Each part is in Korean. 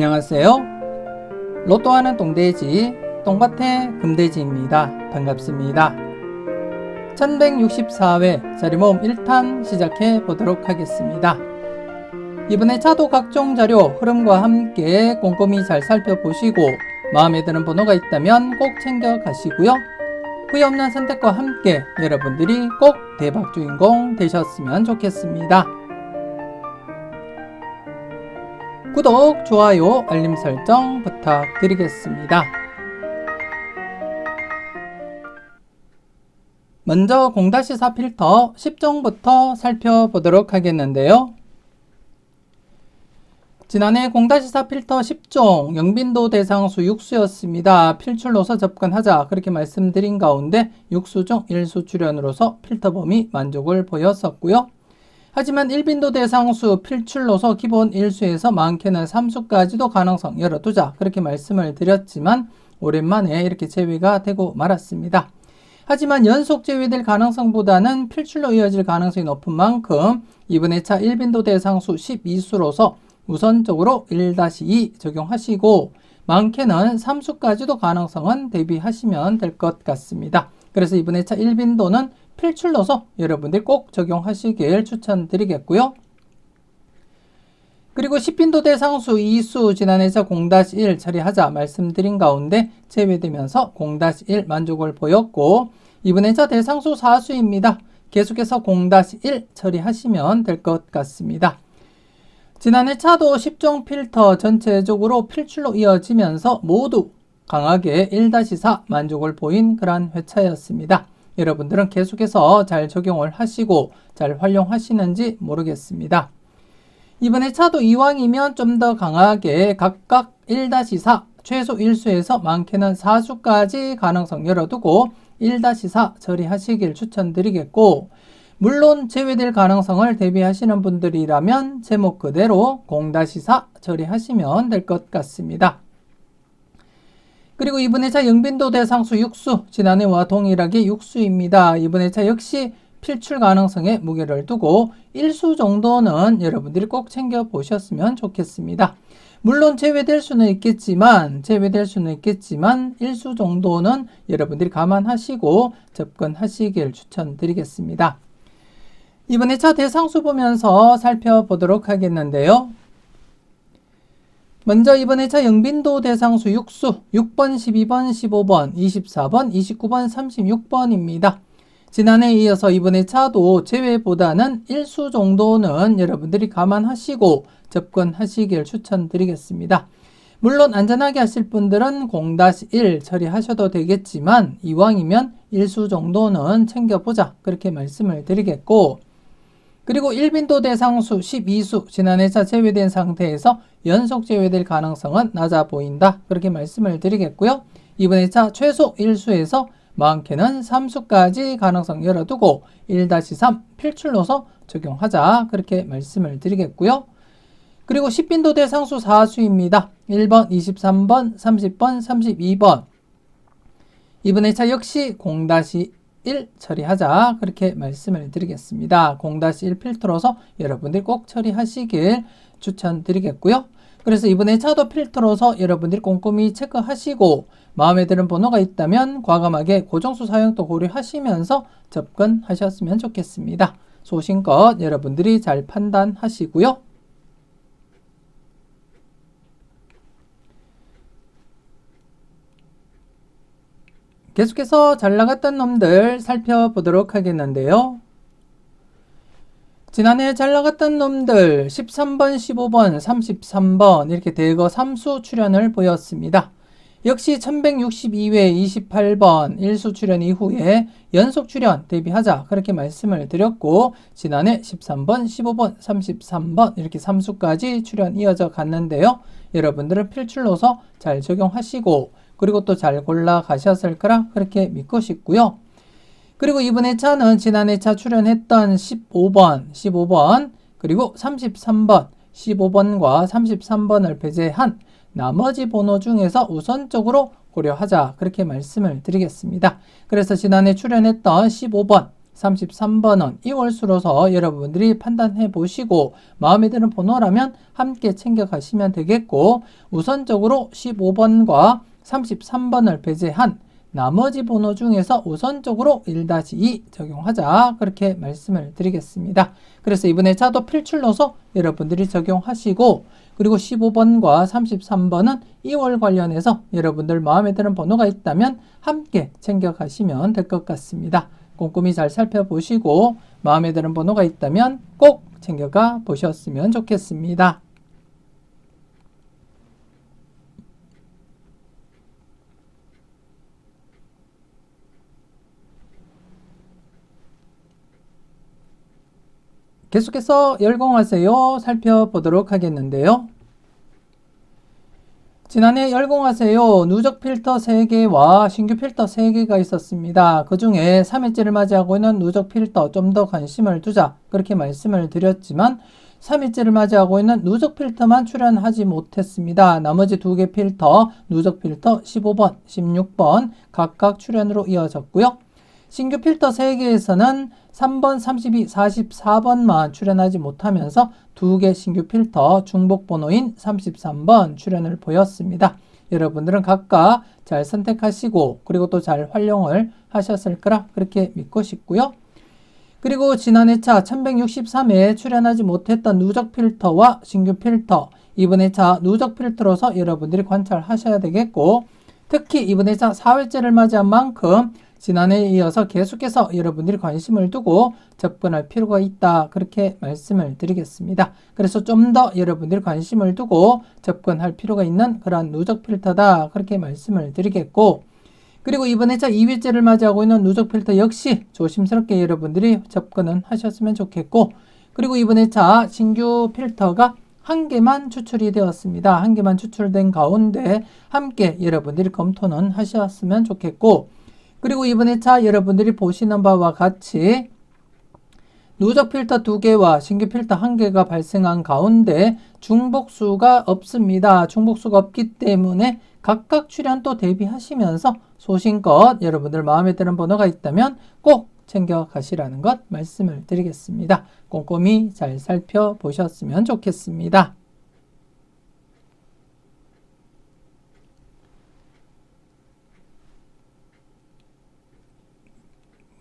안녕하세요. 로또하는 똥돼지 똥밭의 금돼지입니다. 반갑습니다. 1164회 자리모음 1탄 시작해 보도록 하겠습니다. 이번에 차도 각종 자료 흐름과 함께 꼼꼼히 잘 살펴보시고 마음에 드는 번호가 있다면 꼭 챙겨 가시고요. 후회 없는 선택과 함께 여러분들이 꼭 대박 주인공 되셨으면 좋겠습니다. 구독, 좋아요, 알림 설정 부탁드리겠습니다. 먼저 0-4 필터 10종부터 살펴보도록 하겠는데요. 지난해 0-4 필터 10종 영빈도 대상수 육수였습니다. 필출로서 접근하자 그렇게 말씀드린 가운데 육수 중 일수 출현으로서 필터 범위 만족을 보였었고요. 하지만 1빈도 대상수 필출로서 기본 1수에서 많게는 3수까지도 가능성 열어두자 그렇게 말씀을 드렸지만 오랜만에 이렇게 제외가 되고 말았습니다. 하지만 연속 제외될 가능성보다는 필출로 이어질 가능성이 높은 만큼 이번 회차 1빈도 대상수 12수로서 우선적으로 1-2 적용하시고 많게는 3수까지도 가능성은 대비하시면 될 것 같습니다. 그래서 이번 회차 1빈도는 필출로서 여러분들 꼭 적용하시길 추천드리겠고요. 그리고 10빈도 대상수 2수 지난 회차 0-1 처리하자 말씀드린 가운데 제외되면서 0-1 만족을 보였고 이번 회차 대상수 4수입니다. 계속해서 0-1 처리하시면 될 것 같습니다. 지난 회차도 10종 필터 전체적으로 필출로 이어지면서 모두 강하게 1-4 만족을 보인 그러한 회차였습니다. 여러분들은 계속해서 잘 적용을 하시고 잘 활용하시는지 모르겠습니다. 이번 회차도 이왕이면 좀 더 강하게 각각 1-4 최소 1수에서 많게는 4수까지 가능성 열어두고 1-4 처리하시길 추천드리겠고 물론 제외될 가능성을 대비하시는 분들이라면 제목 그대로 0-4 처리하시면 될 것 같습니다. 그리고 이번 회차 영빈도 대상수 6수 지난해와 동일하게 6수입니다. 이번 회차 역시 필출 가능성에 무게를 두고 1수 정도는 여러분들이 꼭 챙겨 보셨으면 좋겠습니다. 물론 제외될 수는 있겠지만 1수 정도는 여러분들이 감안하시고 접근하시길 추천드리겠습니다. 이번 회차 대상수 보면서 살펴보도록 하겠는데요. 먼저 이번 회차 영빈도 대상수 6수 6번, 12번, 15번, 24번, 29번, 36번입니다. 지난해에 이어서 이번 회차도 제외보다는 1수 정도는 여러분들이 감안하시고 접근하시길 추천드리겠습니다. 물론 안전하게 하실 분들은 0-1 처리하셔도 되겠지만 이왕이면 1수 정도는 챙겨보자 그렇게 말씀을 드리겠고 그리고 1빈도 대상수 12수 지난 회차 제외된 상태에서 연속 제외될 가능성은 낮아 보인다 그렇게 말씀을 드리겠고요. 이번 회차 최소 1수에서 많게는 3수까지 가능성 열어두고 1-3 필출로서 적용하자 그렇게 말씀을 드리겠고요. 그리고 10빈도 대상수 4수입니다. 1번, 23번, 30번, 32번 이번 회차 역시 0-1 처리하자 그렇게 말씀을 드리겠습니다. 0-1 필터로서 여러분들 꼭 처리하시길 추천드리겠고요. 그래서 이번 회차도 필터로서 여러분들이 꼼꼼히 체크하시고 마음에 드는 번호가 있다면 과감하게 고정수 사용도 고려하시면서 접근하셨으면 좋겠습니다. 소신껏 여러분들이 잘 판단하시고요. 계속해서 잘 나갔던 놈들 살펴보도록 하겠는데요. 지난해 잘 나갔던 놈들 13번, 15번, 33번 이렇게 대거 3수 출현을 보였습니다. 역시 1162회 28번 1수 출현 이후에 연속 출현 대비하자 그렇게 말씀을 드렸고 지난해 13번, 15번, 33번 이렇게 3수까지 출현 이어져 갔는데요. 여러분들은 필출로서 잘 적용하시고 그리고 또 잘 골라 가셨을 거라 그렇게 믿고 싶고요. 그리고 이번 회차는 지난 회차 출연했던 15번 그리고 33번 15번과 33번을 배제한 나머지 번호 중에서 우선적으로 고려하자 그렇게 말씀을 드리겠습니다. 그래서 지난해 출연했던 15번 33번은 이월수로서 여러분들이 판단해 보시고 마음에 드는 번호라면 함께 챙겨가시면 되겠고, 우선적으로 15번과 33번을 배제한 나머지 번호 중에서 우선적으로 1-2 적용하자, 그렇게 말씀을 드리겠습니다. 그래서 이번에 차도 필출로서 여러분들이 적용하시고, 그리고 15번과 33번은 2월 관련해서 여러분들 마음에 드는 번호가 있다면 함께 챙겨가시면 될 것 같습니다. 꼼꼼히 잘 살펴보시고 마음에 드는 번호가 있다면 꼭 챙겨가 보셨으면 좋겠습니다. 계속해서 열공하세요 살펴보도록 하겠는데요. 지난해 열공하세요 누적 필터 3개와 신규 필터 3개가 있었습니다. 그 중에 3회째를 맞이하고 있는 누적 필터 좀 더 관심을 두자, 그렇게 말씀을 드렸지만 3회째를 맞이하고 있는 누적 필터만 출연하지 못했습니다. 나머지 2개 필터, 누적 필터 15번, 16번 각각 출연으로 이어졌고요. 신규 필터 3개에서는 3번, 32, 44번만 출연하지 못하면서 2개 신규 필터 중복 번호인 33번 출연을 보였습니다. 여러분들은 각각 잘 선택하시고 그리고 또 잘 활용을 하셨을 거라 그렇게 믿고 싶고요. 그리고 지난해 차 1163회에 출연하지 못했던 누적 필터와 신규 필터, 이번에 차 누적 필터로서 여러분들이 관찰하셔야 되겠고, 특히 이번에 차 4회째를 맞이한 만큼 지난해에 이어서 계속해서 여러분들이 관심을 두고 접근할 필요가 있다, 그렇게 말씀을 드리겠습니다. 그래서 좀 더 여러분들이 관심을 두고 접근할 필요가 있는 그런 누적 필터다, 그렇게 말씀을 드리겠고, 그리고 이번에 차 2회째를 맞이하고 있는 누적 필터 역시 조심스럽게 여러분들이 접근은 하셨으면 좋겠고, 그리고 이번에 차 신규 필터가 1개만 추출이 되었습니다. 1개만 추출된 가운데 함께 여러분들이 검토는 하셨으면 좋겠고, 그리고 이번에 차 여러분들이 보시는 바와 같이 누적 필터 2개와 신규 필터 1개가 발생한 가운데 중복수가 없습니다. 중복수가 없기 때문에 각각 출연 또 대비하시면서 소신껏 여러분들 마음에 드는 번호가 있다면 꼭 챙겨가시라는 것 말씀을 드리겠습니다. 꼼꼼히 잘 살펴보셨으면 좋겠습니다.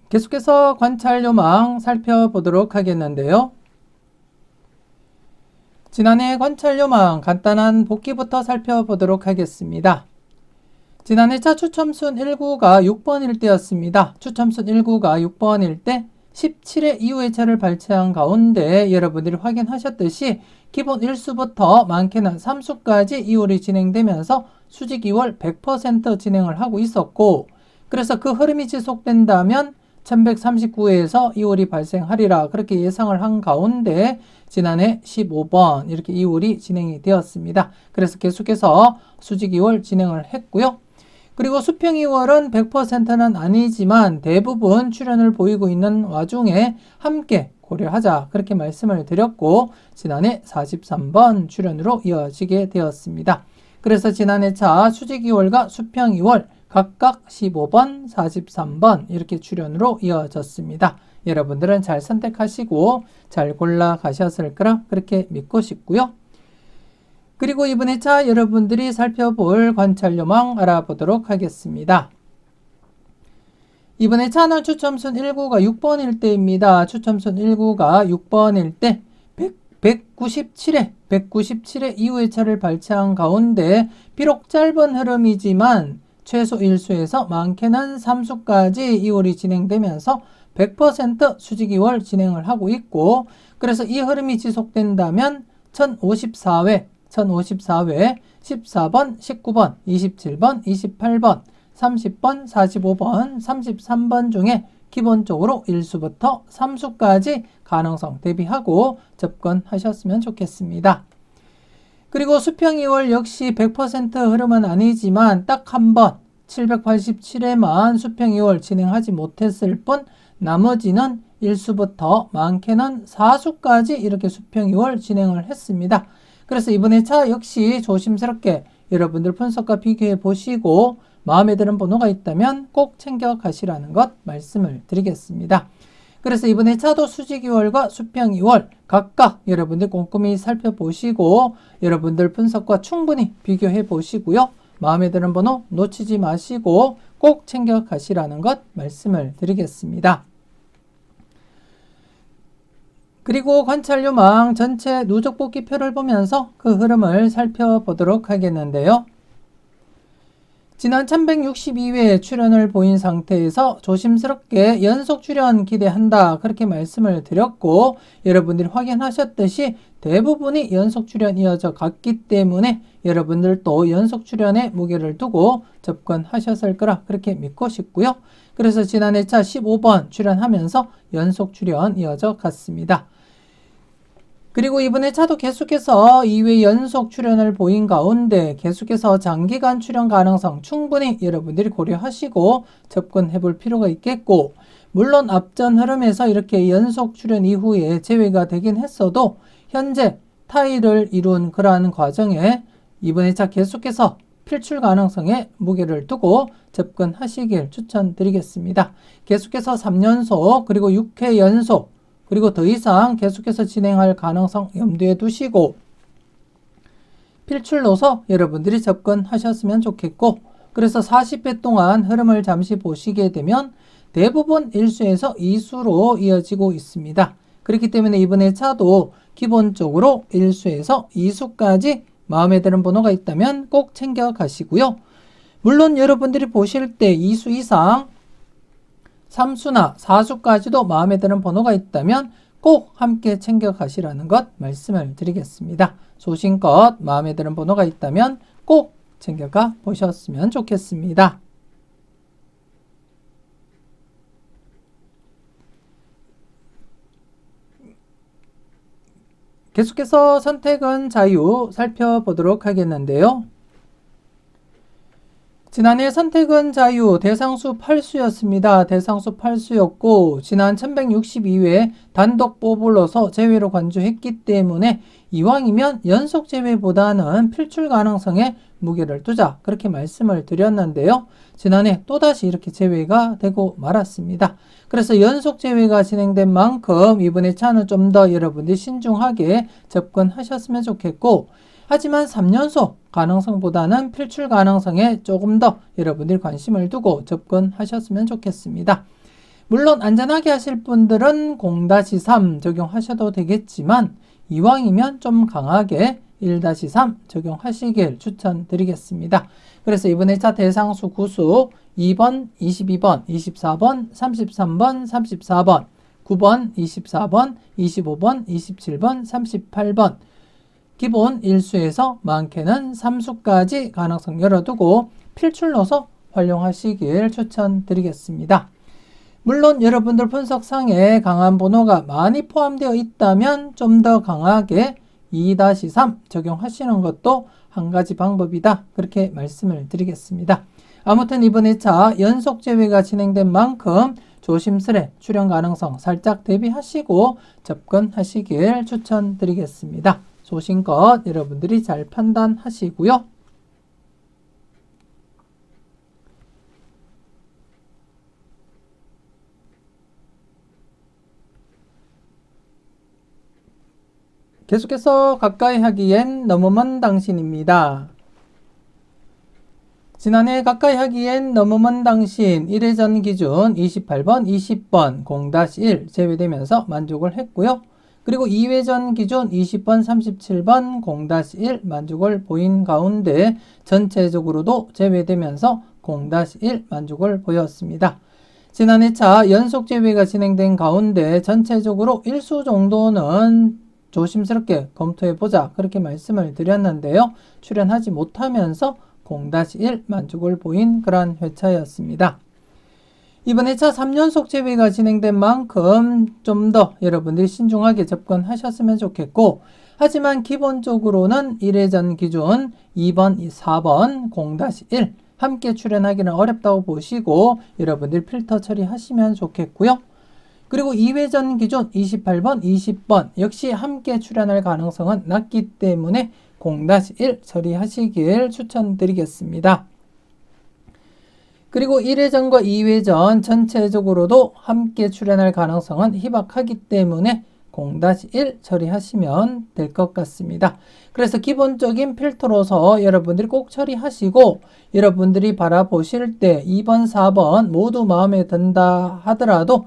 계속해서 관찰 요망 살펴보도록 하겠는데요. 지난해 관찰 요망 간단한 복기부터 살펴보도록 하겠습니다. 지난해 차 추첨순 1구가 6번일 때였습니다. 추첨순 1구가 6번일 때 17회 이후의 차를 발췌한 가운데 여러분들이 확인하셨듯이 기본 1수부터 많게는 3수까지 이월이 진행되면서 수직 2월 100% 진행을 하고 있었고, 그래서 그 흐름이 지속된다면 1139회에서 2월이 발생하리라 그렇게 예상을 한 가운데 지난해 15번 이렇게 2월이 진행이 되었습니다. 그래서 계속해서 수직 2월 진행을 했고요. 그리고 수평 2월은 100%는 아니지만 대부분 출현을 보이고 있는 와중에 함께 고려하자 그렇게 말씀을 드렸고, 지난해 43번 출현으로 이어지게 되었습니다. 그래서 지난해 차 수직 2월과 수평 2월 각각 15번, 43번 이렇게 출연으로 이어졌습니다. 여러분들은 잘 선택하시고 잘 골라 가셨을 거라 그렇게 믿고 싶고요. 그리고 이번에 차 여러분들이 살펴볼 관찰 요망 알아보도록 하겠습니다. 이번에 차는 추첨순 1구가 6번일 때입니다. 추첨순 1구가 6번일 때 197회 이후의 차를 발췌한 가운데 비록 짧은 흐름이지만 최소 1수에서 많게는 3수까지 2월이 진행되면서 100% 수직 2월 진행을 하고 있고, 그래서 이 흐름이 지속된다면 1054회, 14번, 19번, 27번, 28번, 30번, 45번, 33번 중에 기본적으로 1수부터 3수까지 가능성 대비하고 접근하셨으면 좋겠습니다. 그리고 수평 2월 역시 100% 흐름은 아니지만 딱 한 번 787회만 수평 2월 진행하지 못했을 뿐 나머지는 1수부터 많게는 4수까지 이렇게 수평 2월 진행을 했습니다. 그래서 이번에 차 역시 조심스럽게 여러분들 분석과 비교해 보시고 마음에 드는 번호가 있다면 꼭 챙겨 가시라는 것 말씀을 드리겠습니다. 그래서 이번 회차도 수직 2월과 수평 2월 각각 여러분들 꼼꼼히 살펴보시고 여러분들 분석과 충분히 비교해 보시고요. 마음에 드는 번호 놓치지 마시고 꼭 챙겨 가시라는 것 말씀을 드리겠습니다. 그리고 관찰요망 전체 누적 뽑기표를 보면서 그 흐름을 살펴보도록 하겠는데요. 지난 1162회 출연을 보인 상태에서 조심스럽게 연속 출연 기대한다 그렇게 말씀을 드렸고 여러분들이 확인하셨듯이 대부분이 연속 출연 이어져 갔기 때문에 여러분들도 연속 출연에 무게를 두고 접근하셨을 거라 그렇게 믿고 싶고요. 그래서 지난 회차 15번 출연하면서 연속 출연 이어져 갔습니다. 그리고 이번 회차도 계속해서 2회 연속 출연을 보인 가운데 계속해서 장기간 출연 가능성 충분히 여러분들이 고려하시고 접근해 볼 필요가 있겠고 물론 앞전 흐름에서 이렇게 연속 출연 이후에 제외가 되긴 했어도 현재 타의를 이룬 그러한 과정에 이번 회차 계속해서 필출 가능성에 무게를 두고 접근하시길 추천드리겠습니다. 계속해서 3연속 그리고 6회 연속 그리고 더 이상 계속해서 진행할 가능성 염두에 두시고 필출로서 여러분들이 접근하셨으면 좋겠고 그래서 40회 동안 흐름을 잠시 보시게 되면 대부분 1수에서 2수로 이어지고 있습니다. 그렇기 때문에 이번 회차도 기본적으로 1수에서 2수까지 마음에 드는 번호가 있다면 꼭 챙겨 가시고요. 물론 여러분들이 보실 때 2수 이상 3수나 4수까지도 마음에 드는 번호가 있다면 꼭 함께 챙겨 가시라는 것 말씀을 드리겠습니다. 소신껏 마음에 드는 번호가 있다면 꼭 챙겨가 보셨으면 좋겠습니다. 계속해서 선택은 자유 살펴보도록 하겠는데요. 지난해 선택은 자유 대상수 8수였습니다. 대상수 8수였고 지난 1162회 단독 뽑을러서 제외로 간주했기 때문에 이왕이면 연속 제외보다는 필출 가능성에 무게를 두자 그렇게 말씀을 드렸는데요. 지난해 또다시 이렇게 제외가 되고 말았습니다. 그래서 연속 제외가 진행된 만큼 이번에 차는 좀 더 여러분들이 신중하게 접근하셨으면 좋겠고 하지만 3연속 가능성보다는 필출 가능성에 조금 더 여러분들이 관심을 두고 접근하셨으면 좋겠습니다. 물론 안전하게 하실 분들은 0-3 적용하셔도 되겠지만 이왕이면 좀 강하게 1-3 적용하시길 추천드리겠습니다. 그래서 이번 회차 대상수 구수 2번, 22번, 24번, 33번, 34번, 9번, 24번, 25번, 27번, 38번 기본 1수에서 많게는 3수까지 가능성 열어두고 필출로서 활용하시길 추천드리겠습니다. 물론 여러분들 분석상에 강한 번호가 많이 포함되어 있다면 좀 더 강하게 2-3 적용하시는 것도 한 가지 방법이다. 그렇게 말씀을 드리겠습니다. 아무튼 이번 회차 연속 제외가 진행된 만큼 조심스레 출연 가능성 살짝 대비하시고 접근하시길 추천드리겠습니다. 소신껏 여러분들이 잘 판단하시고요. 계속해서 가까이 하기엔 너무 먼 당신입니다. 지난해 가까이 하기엔 너무 먼 당신 1회전 기준 28번, 20번 0-1 제외되면서 만족을 했고요. 그리고 2회전 기준 20번, 37번 0-1 만족을 보인 가운데 전체적으로도 제외되면서 0-1 만족을 보였습니다. 지난 회차 연속 제외가 진행된 가운데 전체적으로 1수 정도는 조심스럽게 검토해보자 그렇게 말씀을 드렸는데요. 출연하지 못하면서 0-1 만족을 보인 그런 회차였습니다. 이번 회차 3연속 제외가 진행된 만큼 좀 더 여러분들이 신중하게 접근하셨으면 좋겠고 하지만 기본적으로는 1회전 기준 2번, 4번 0-1 함께 출연하기는 어렵다고 보시고 여러분들 필터 처리하시면 좋겠고요. 그리고 2회전 기준 28번, 20번 역시 함께 출연할 가능성은 낮기 때문에 0-1 처리하시길 추천드리겠습니다. 그리고 1회전과 2회전 전체적으로도 함께 출연할 가능성은 희박하기 때문에 0-1 처리하시면 될 것 같습니다. 그래서 기본적인 필터로서 여러분들이 꼭 처리하시고, 여러분들이 바라보실 때 2번, 4번 모두 마음에 든다 하더라도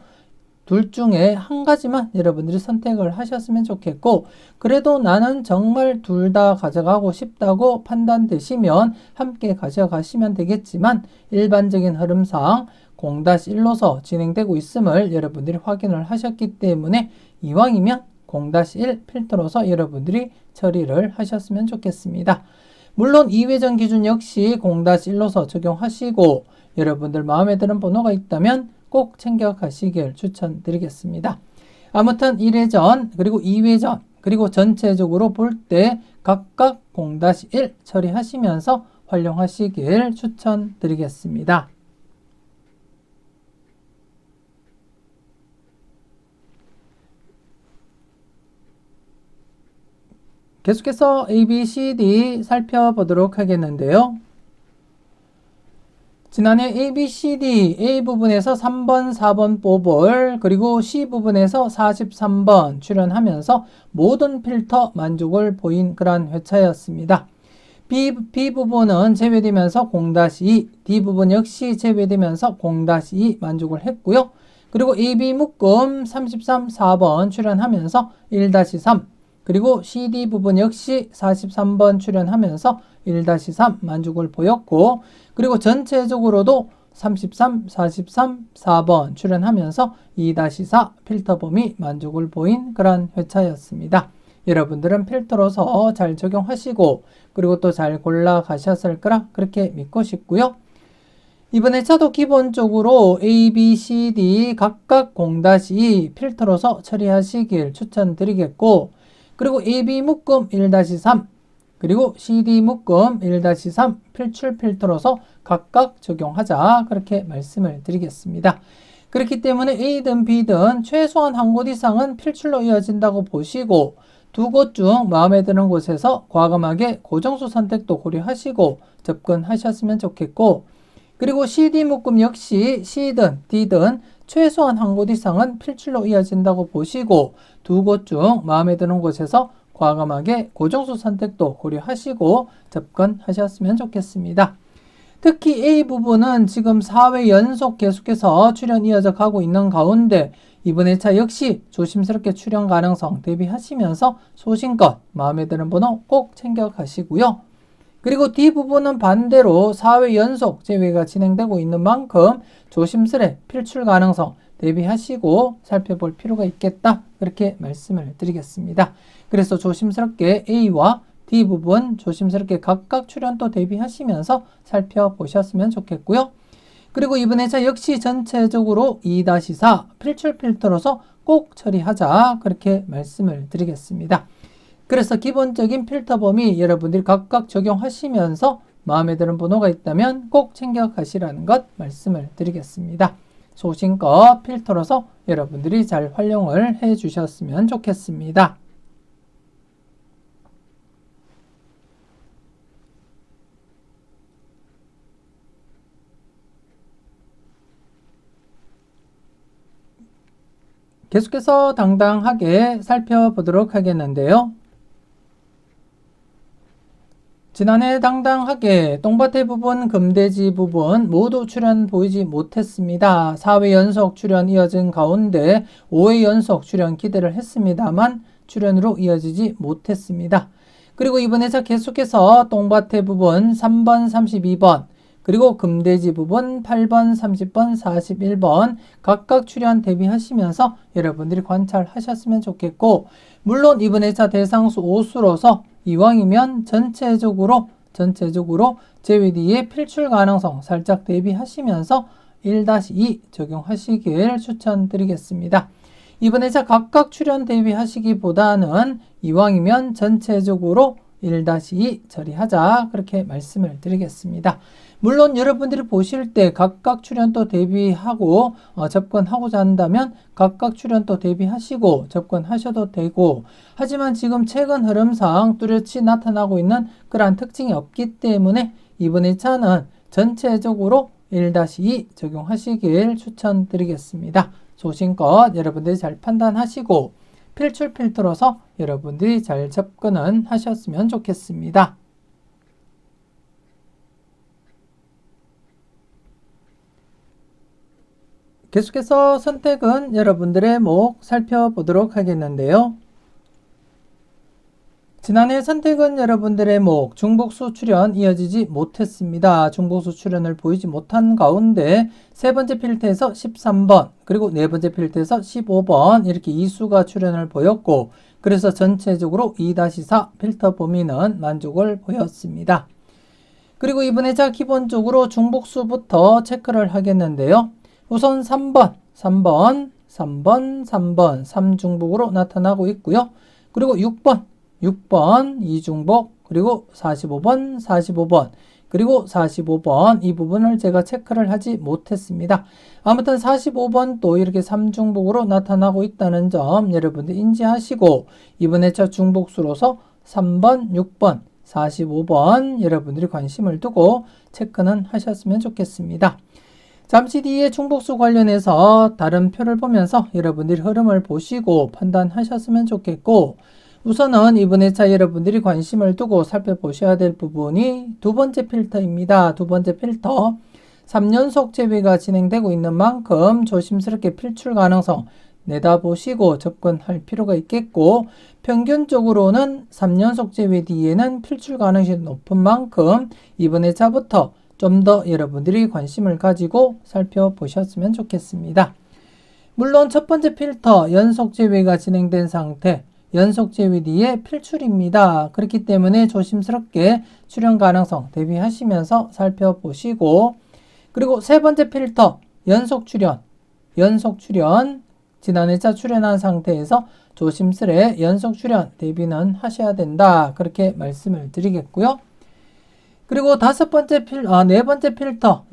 둘 중에 한 가지만 여러분들이 선택을 하셨으면 좋겠고, 그래도 나는 정말 둘 다 가져가고 싶다고 판단되시면 함께 가져가시면 되겠지만, 일반적인 흐름상 0-1로서 진행되고 있음을 여러분들이 확인을 하셨기 때문에 이왕이면 0-1 필터로서 여러분들이 처리를 하셨으면 좋겠습니다. 물론 2회전 기준 역시 0-1로서 적용하시고, 여러분들 마음에 드는 번호가 있다면 꼭 챙겨 가시길 추천드리겠습니다. 아무튼 1회전 그리고 2회전 그리고 전체적으로 볼 때 각각 0-1 처리하시면서 활용하시길 추천드리겠습니다. 계속해서 A, B, C, D 살펴보도록 하겠는데요. 지난해 A, B, C, D, A 부분에서 3번, 4번 뽑을, 그리고 C 부분에서 43번 출연하면서 모든 필터 만족을 보인 그런 회차였습니다. B 부분은 제외되면서 0-2, D 부분 역시 제외되면서 0-2 만족을 했고요. 그리고 AB 묶음 33, 4번 출연하면서 1-3, 그리고 CD 부분 역시 43번 출연하면서 1-3 만족을 보였고, 그리고 전체적으로도 33, 43, 4번 출연하면서 2-4 필터 범위 만족을 보인 그런 회차였습니다. 여러분들은 필터로서 잘 적용하시고 그리고 또 잘 골라 가셨을 거라 그렇게 믿고 싶고요. 이번 회차도 기본적으로 A, B, C, D 각각 0-2 필터로서 처리하시길 추천드리겠고, 그리고 AB 묶음 1-3 그리고 CD 묶음 1-3 필출 필터로서 각각 적용하자 그렇게 말씀을 드리겠습니다. 그렇기 때문에 A든 B든 최소한 한 곳 이상은 필출로 이어진다고 보시고, 두 곳 중 마음에 드는 곳에서 과감하게 고정수 선택도 고려하시고 접근하셨으면 좋겠고, 그리고 CD 묶음 역시 C든 D든 최소한 한 곳 이상은 필출로 이어진다고 보시고, 두 곳 중 마음에 드는 곳에서 과감하게 고정수 선택도 고려하시고 접근하셨으면 좋겠습니다. 특히 A 부분은 지금 4회 연속 계속해서 출연 이어져 가고 있는 가운데 이번 회차 역시 조심스럽게 출연 가능성 대비하시면서 소신껏 마음에 드는 번호 꼭 챙겨 가시고요. 그리고 D 부분은 반대로 4회 연속 제외가 진행되고 있는 만큼 조심스레 필출 가능성 대비하시고 살펴볼 필요가 있겠다 그렇게 말씀을 드리겠습니다. 그래서 조심스럽게 A와 D 부분 조심스럽게 각각 출연도 대비하시면서 살펴보셨으면 좋겠고요. 그리고 이번 회차 역시 전체적으로 2-4 필출 필터로서 꼭 처리하자 그렇게 말씀을 드리겠습니다. 그래서 기본적인 필터 범위 여러분들이 각각 적용하시면서 마음에 드는 번호가 있다면 꼭 챙겨 가시라는 것 말씀을 드리겠습니다. 소신껏 필터로서 여러분들이 잘 활용을 해 주셨으면 좋겠습니다. 계속해서 당당하게 살펴보도록 하겠는데요. 지난해 당당하게 똥밭의 부분, 금돼지 부분 모두 출연 보이지 못했습니다. 4회 연속 출연 이어진 가운데 5회 연속 출연 기대를 했습니다만 출연으로 이어지지 못했습니다. 그리고 이번 회차 계속해서 똥밭의 부분 3번, 32번 그리고 금돼지 부분 8번, 30번, 41번 각각 출연 대비하시면서 여러분들이 관찰하셨으면 좋겠고, 물론 이번 회차 대상수 5수로서 이왕이면 전체적으로 제외 뒤에 필출 가능성 살짝 대비하시면서 1-2 적용하시길 추천드리겠습니다. 이번 회차 각각 출연 대비하시기보다는 이왕이면 전체적으로 1-2 처리하자 그렇게 말씀을 드리겠습니다. 물론 여러분들이 보실 때 각각 출연도 대비하고 접근하고자 한다면 각각 출연도 대비하시고 접근하셔도 되고, 하지만 지금 최근 흐름상 뚜렷이 나타나고 있는 그러한 특징이 없기 때문에 이번 회차는 전체적으로 1-2 적용하시길 추천드리겠습니다. 소신껏 여러분들이 잘 판단하시고 필출 필터로서 여러분들이 잘 접근은 하셨으면 좋겠습니다. 계속해서 선택은 여러분들의 목 살펴보도록 하겠는데요. 지난해 선택은 여러분들의 목 중복수 출현 이어지지 못했습니다. 중복수 출현을 보이지 못한 가운데 세 번째 필터에서 13번 그리고 네 번째 필터에서 15번 이렇게 이수가 출현을 보였고 그래서 전체적으로 2-4 필터 범위는 만족을 보였습니다. 그리고 이번에 자 기본적으로 중복수부터 체크를 하겠는데요. 우선 3번 3중복으로 나타나고 있고요. 그리고 6번 2중복 그리고 45번 그리고 45번 이 부분을 제가 체크를 하지 못했습니다. 아무튼 45번도 이렇게 3중복으로 나타나고 있다는 점 여러분들 인지하시고 이번에 저 중복수로서 3번, 6번, 45번 여러분들이 관심을 두고 체크는 하셨으면 좋겠습니다. 잠시 뒤에 중복수 관련해서 다른 표를 보면서 여러분들이 흐름을 보시고 판단하셨으면 좋겠고 우선은 이번에 차 여러분들이 관심을 두고 살펴보셔야 될 부분이 두 번째 필터입니다. 두 번째 필터 3연속 제외가 진행되고 있는 만큼 조심스럽게 필출 가능성 내다보시고 접근할 필요가 있겠고 평균적으로는 3연속 제외 뒤에는 필출 가능성이 높은 만큼 이번에 차부터 좀 더 여러분들이 관심을 가지고 살펴보셨으면 좋겠습니다. 물론 첫 번째 필터 연속 제외가 진행된 상태 연속 제외 뒤에 필출입니다. 그렇기 때문에 조심스럽게 출현 가능성 대비하시면서 살펴보시고 그리고 세 번째 필터 연속 출현 지난해 차 출현한 상태에서 조심스레 연속 출현 대비는 하셔야 된다. 그렇게 말씀을 드리겠고요. 그리고 네 번째 필터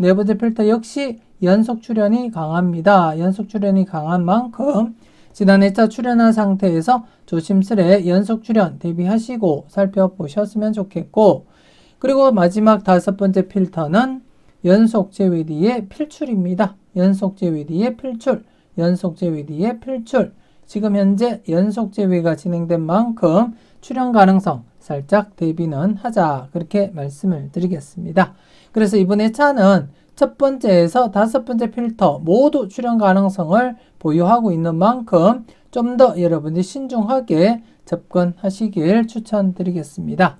역시 연속 출현이 강합니다. 연속 출현이 강한 만큼 지난해 차 출현한 상태에서 조심스레 연속 출현 대비하시고 살펴보셨으면 좋겠고 그리고 마지막 다섯 번째 필터는 연속 제외 뒤에 필출입니다. 연속 제외 뒤에 필출 지금 현재 연속 제외가 진행된 만큼 출현 가능성 살짝 대비는 하자 그렇게 말씀을 드리겠습니다. 그래서 이번에 차는 첫 번째에서 다섯 번째 필터 모두 출현 가능성을 보유하고 있는 만큼 좀 더 여러분들이 신중하게 접근하시길 추천드리겠습니다.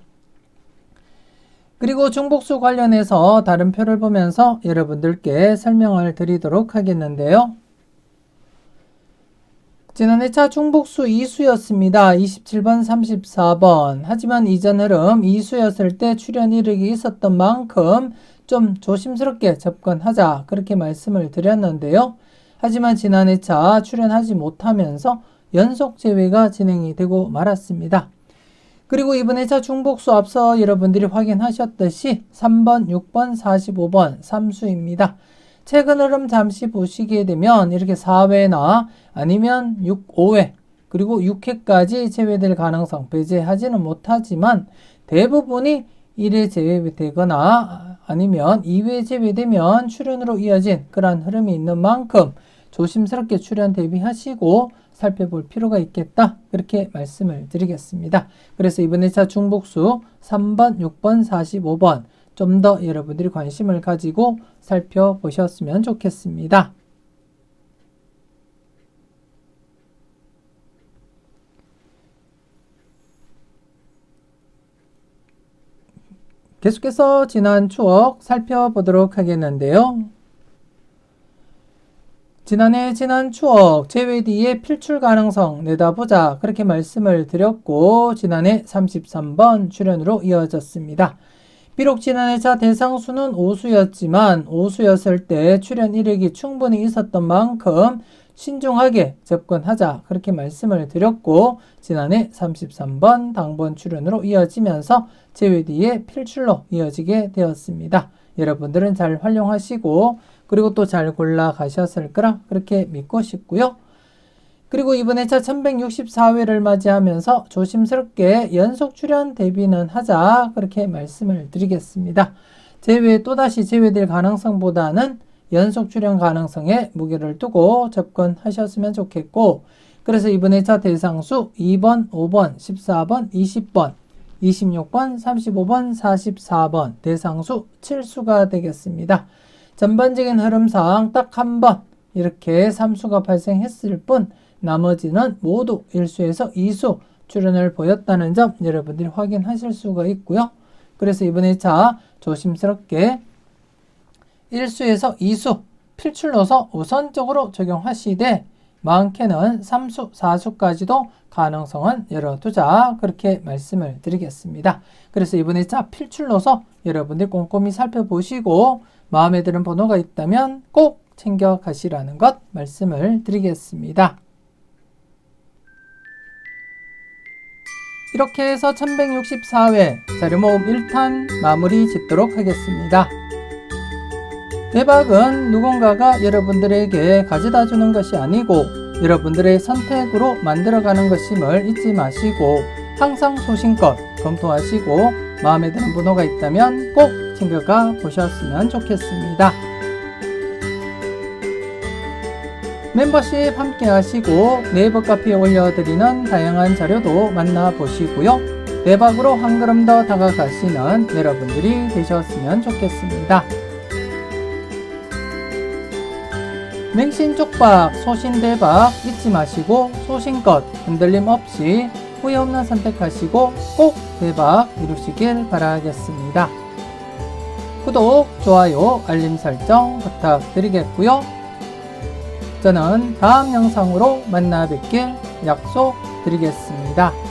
그리고 중복수 관련해서 다른 표를 보면서 여러분들께 설명을 드리도록 하겠는데요. 지난해 차 중복수 2수였습니다. 27번, 34번. 하지만 이전 흐름 2수였을 때 출현 이력이 있었던 만큼 좀 조심스럽게 접근하자 그렇게 말씀을 드렸는데요. 하지만 지난해 차 출현하지 못하면서 연속 제외가 진행이 되고 말았습니다. 그리고 이번에 차 중복수 앞서 여러분들이 확인하셨듯이 3번, 6번, 45번 3수입니다. 최근 흐름 잠시 보시게 되면 이렇게 4회나 아니면 5회 그리고 6회까지 제외될 가능성 배제하지는 못하지만 대부분이 1회 제외되거나 아니면 2회 제외되면 출현으로 이어진 그런 흐름이 있는 만큼 조심스럽게 출현 대비하시고 살펴볼 필요가 있겠다 그렇게 말씀을 드리겠습니다. 그래서 이번에 차 중복수 3번, 6번, 45번 좀 더 여러분들이 관심을 가지고 살펴보셨으면 좋겠습니다. 계속해서 지난 추억 살펴보도록 하겠는데요. 지난 추억 제외 뒤에 필출 가능성 내다보자 그렇게 말씀을 드렸고 지난해 33번 출현으로 이어졌습니다. 비록 지난해 차 대상수는 5수였지만 5수였을 때 출현 이력이 충분히 있었던 만큼 신중하게 접근하자 그렇게 말씀을 드렸고 지난해 33번 당번 출현으로 이어지면서 제외 뒤에 필출로 이어지게 되었습니다. 여러분들은 잘 활용하시고 그리고 또 잘 골라 가셨을 거라 그렇게 믿고 싶고요. 그리고 이번에 차 1164회를 맞이하면서 조심스럽게 연속 출현 대비는 하자 그렇게 말씀을 드리겠습니다. 또다시 제외될 가능성보다는 연속 출현 가능성에 무게를 두고 접근하셨으면 좋겠고, 그래서 이번 1차 대상수 2번, 5번, 14번, 20번, 26번, 35번, 44번 대상수 7수가 되겠습니다. 전반적인 흐름상 딱 한 번 이렇게 3수가 발생했을 뿐 나머지는 모두 1수에서 2수 출현을 보였다는 점 여러분들이 확인하실 수가 있고요. 그래서 이번 1차 조심스럽게 1수에서 2수 필출로서 우선적으로 적용하시되 많게는 3수, 4수까지도 가능성은 열어두자, 그렇게 말씀을 드리겠습니다. 그래서 이번 1차 필출로서 여러분들 꼼꼼히 살펴보시고 마음에 드는 번호가 있다면 꼭 챙겨 가시라는 것 말씀을 드리겠습니다. 이렇게 해서 1164회 자료모음 1탄 마무리 짓도록 하겠습니다. 대박은 누군가가 여러분들에게 가져다 주는 것이 아니고 여러분들의 선택으로 만들어가는 것임을 잊지 마시고 항상 소신껏 검토하시고 마음에 드는 번호가 있다면 꼭 챙겨가 보셨으면 좋겠습니다. 멤버십 함께 하시고 네이버 카페에 올려드리는 다양한 자료도 만나보시고요. 대박으로 한 걸음 더 다가가시는 여러분들이 되셨으면 좋겠습니다. 맹신 쪽박, 소신 대박 잊지 마시고 소신껏 흔들림 없이 후회 없는 선택하시고 꼭 대박 이루시길 바라겠습니다. 구독, 좋아요, 알림 설정 부탁드리겠고요. 저는 다음 영상으로 만나 뵙길 약속드리겠습니다.